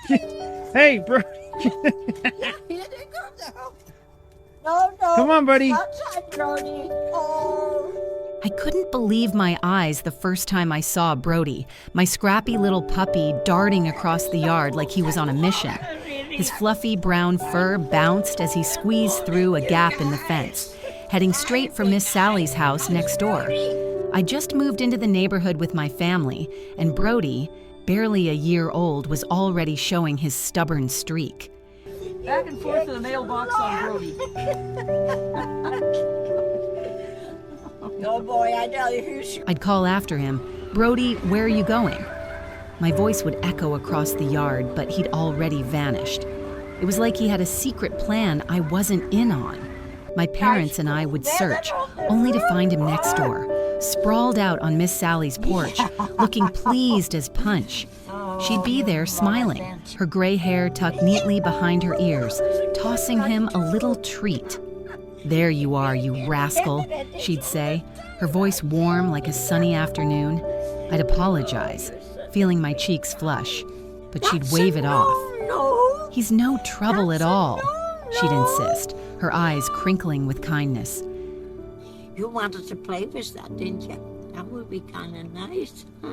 Hey, bro. Yeah, here they go now. No, no. Come on, buddy. Outside, Brody. Oh. I couldn't believe my eyes the first time I saw Brody, my scrappy little puppy darting across the yard like he was on a mission. His fluffy brown fur bounced as he squeezed through a gap in the fence, heading straight for Miss Sally's house next door. I just moved into the neighborhood with my family, and Brody, barely a year old, was already showing his stubborn streak. Back and forth to the mailbox on Brody. Oh boy, I tell you, I'd call after him, "Brody, where are you going?" My voice would echo across the yard, but he'd already vanished. It was like he had a secret plan I wasn't in on. My parents and I would search, only to find him next door, sprawled out on Miss Sally's porch, looking pleased as punch. She'd be there smiling, her gray hair tucked neatly behind her ears, tossing him a little treat. "There you are, you rascal," she'd say, her voice warm like a sunny afternoon. I'd apologize, feeling my cheeks flush, but she'd wave it off. No. "He's no trouble at all," she'd insist, her eyes crinkling with kindness. You wanted to play with that, didn't you? That would be kind of nice, huh?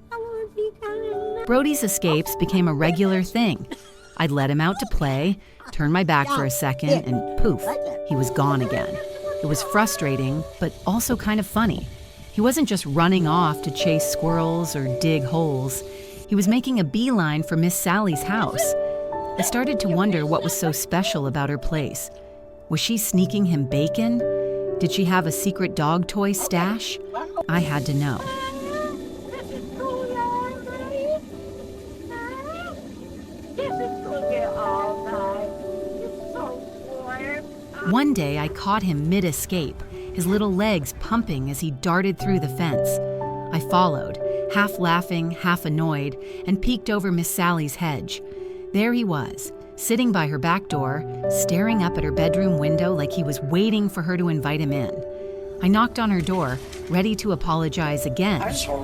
That would be kind of nice. Brody's escapes became a regular thing. I'd let him out to play, turn my back for a second, and poof, he was gone again. It was frustrating, but also kind of funny. He wasn't just running off to chase squirrels or dig holes. He was making a beeline for Miss Sally's house. I started to wonder what was so special about her place. Was she sneaking him bacon? Did she have a secret dog toy stash? I had to know. This is cool, alright. This is cool, yeah, all right. It's so warm. One day I caught him mid-escape, his little legs pumping as he darted through the fence. I followed, half laughing, half annoyed, and peeked over Miss Sally's hedge. There he was, sitting by her back door, staring up at her bedroom window like he was waiting for her to invite him in. I knocked on her door, ready to apologize again,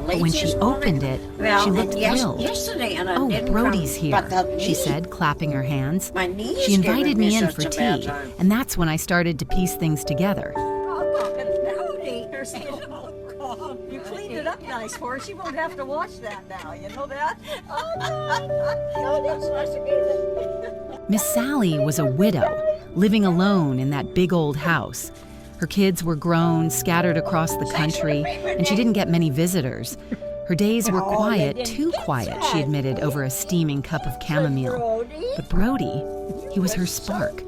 but when she opened it, she looked thrilled. Yesterday, and I "Oh, didn't Brody's come, here," but that she knee- said, clapping her hands. My knees She invited giving me in such for a bad tea, time. and that's when I started to piece things together. Oh, look at Brody. You cleaned it up nice for her. She won't have to watch that now. You know that? Oh, that's nice to be Miss Sally was a widow, living alone in that big old house. Her kids were grown, scattered across the country, and she didn't get many visitors. Her days were quiet, too quiet, she admitted over a steaming cup of chamomile. But Brody, he was her spark.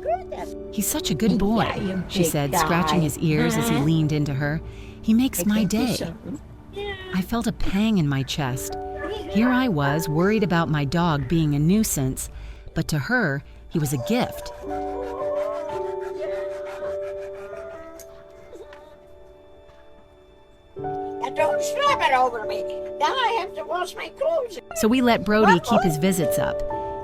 "He's such a good boy," she said, scratching his ears as he leaned into her. "He makes my day." I felt a pang in my chest. Here I was, worried about my dog being a nuisance, but to her, he was a gift. Don't slap it over me. Now I have to wash my clothes. So we let Brody keep his visits up.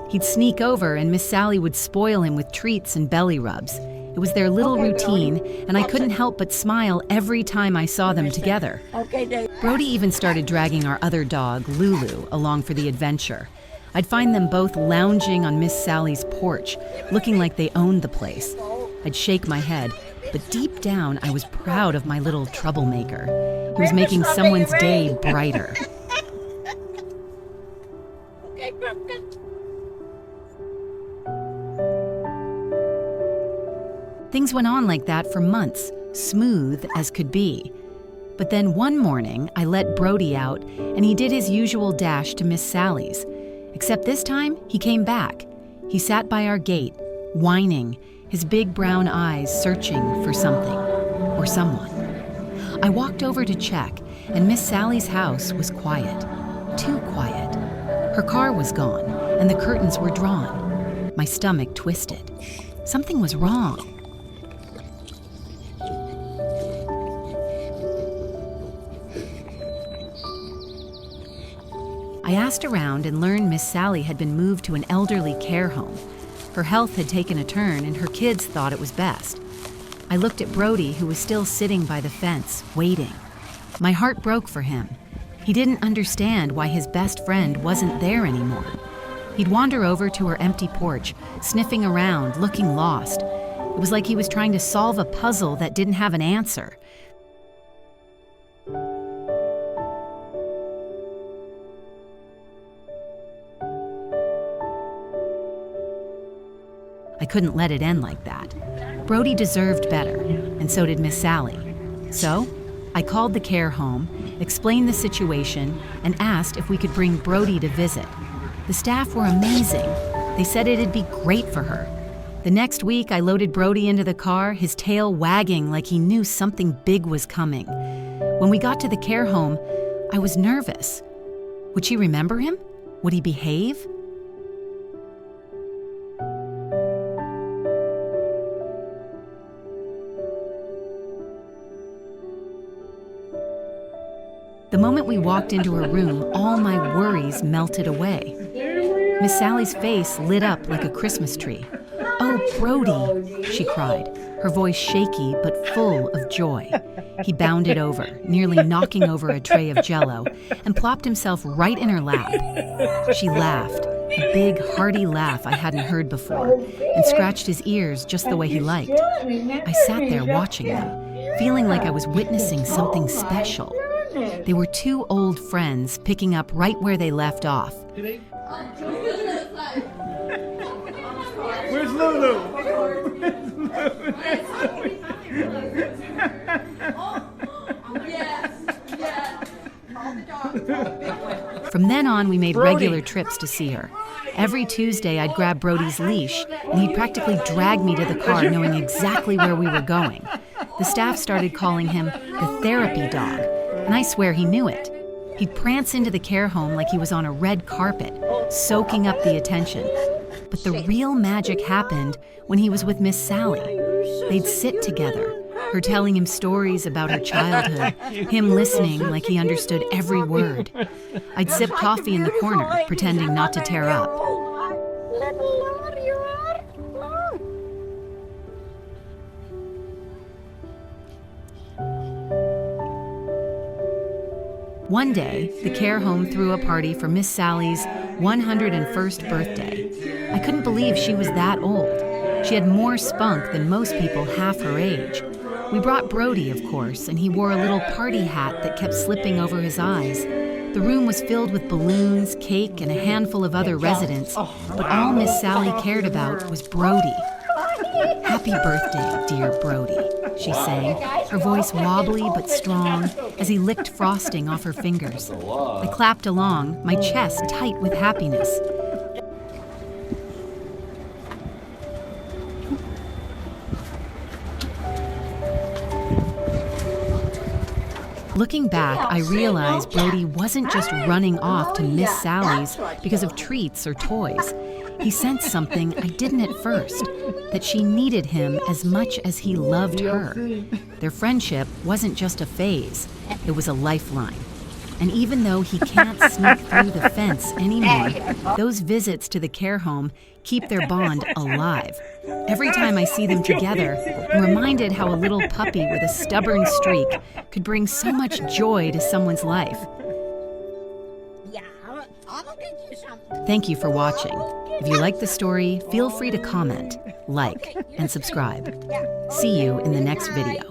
He'd sneak over and Miss Sally would spoil him with treats and belly rubs. It was their little routine, and I couldn't help but smile every time I saw them together. Okay, Dave. Brody even started dragging our other dog, Lulu, along for the adventure. I'd find them both lounging on Miss Sally's porch, looking like they owned the place. I'd shake my head, but deep down I was proud of my little troublemaker. He was making someone's day brighter. Okay, good. Things went on like that for months, smooth as could be. But then one morning, I let Brody out, and he did his usual dash to Miss Sally's. Except this time, he came back. He sat by our gate, whining, his big brown eyes searching for something or someone. I walked over to check, and Miss Sally's house was quiet. Too quiet. Her car was gone, and the curtains were drawn. My stomach twisted. Something was wrong. I asked around and learned Miss Sally had been moved to an elderly care home. Her health had taken a turn, and her kids thought it was best. I looked at Brody, who was still sitting by the fence, waiting. My heart broke for him. He didn't understand why his best friend wasn't there anymore. He'd wander over to her empty porch, sniffing around, looking lost. It was like he was trying to solve a puzzle that didn't have an answer. I couldn't let it end like that. Brody deserved better, and so did Miss Sally. So, I called the care home, explained the situation, and asked if we could bring Brody to visit. The staff were amazing. They said it'd be great for her. The next week, I loaded Brody into the car, his tail wagging like he knew something big was coming. When we got to the care home, I was nervous. Would she remember him? Would he behave? The moment we walked into her room, all my worries melted away. Miss Sally's face lit up like a Christmas tree. "Oh, Brody," she cried, her voice shaky but full of joy. He bounded over, nearly knocking over a tray of Jell-O, and plopped himself right in her lap. She laughed, a big, hearty laugh I hadn't heard before, and scratched his ears just the way he liked. I sat there watching them, feeling like I was witnessing something special. They were two old friends picking up right where they left off. Where's Lulu? From then on, we made regular trips to see her. Every Tuesday, I'd grab Brody's leash, and he'd practically drag me to the car, knowing exactly where we were going. The staff started calling him the therapy dog, and I swear he knew it. He'd prance into the care home like he was on a red carpet, soaking up the attention. But the real magic happened when he was with Miss Sally. They'd sit together, her telling him stories about her childhood, him listening like he understood every word. I'd sip coffee in the corner, pretending not to tear up. One day, the care home threw a party for Miss Sally's 101st birthday. I couldn't believe she was that old. She had more spunk than most people half her age. We brought Brody, of course, and he wore a little party hat that kept slipping over his eyes. The room was filled with balloons, cake, and a handful of other residents, but all Miss Sally cared about was Brody. "Happy birthday, dear Brody," she sang, her voice wobbly but strong as he licked frosting off her fingers. I clapped along, my chest tight with happiness. Looking back, I realized Brody wasn't just running off to Miss Sally's because of treats or toys. He sensed something I didn't at first, that she needed him as much as he loved her. Their friendship wasn't just a phase, it was a lifeline. And even though he can't sneak through the fence anymore, those visits to the care home keep their bond alive. Every time I see them together, I'm reminded how a little puppy with a stubborn streak could bring so much joy to someone's life. Thank you for watching. If you like the story, feel free to comment, like, and subscribe. See you in the next video.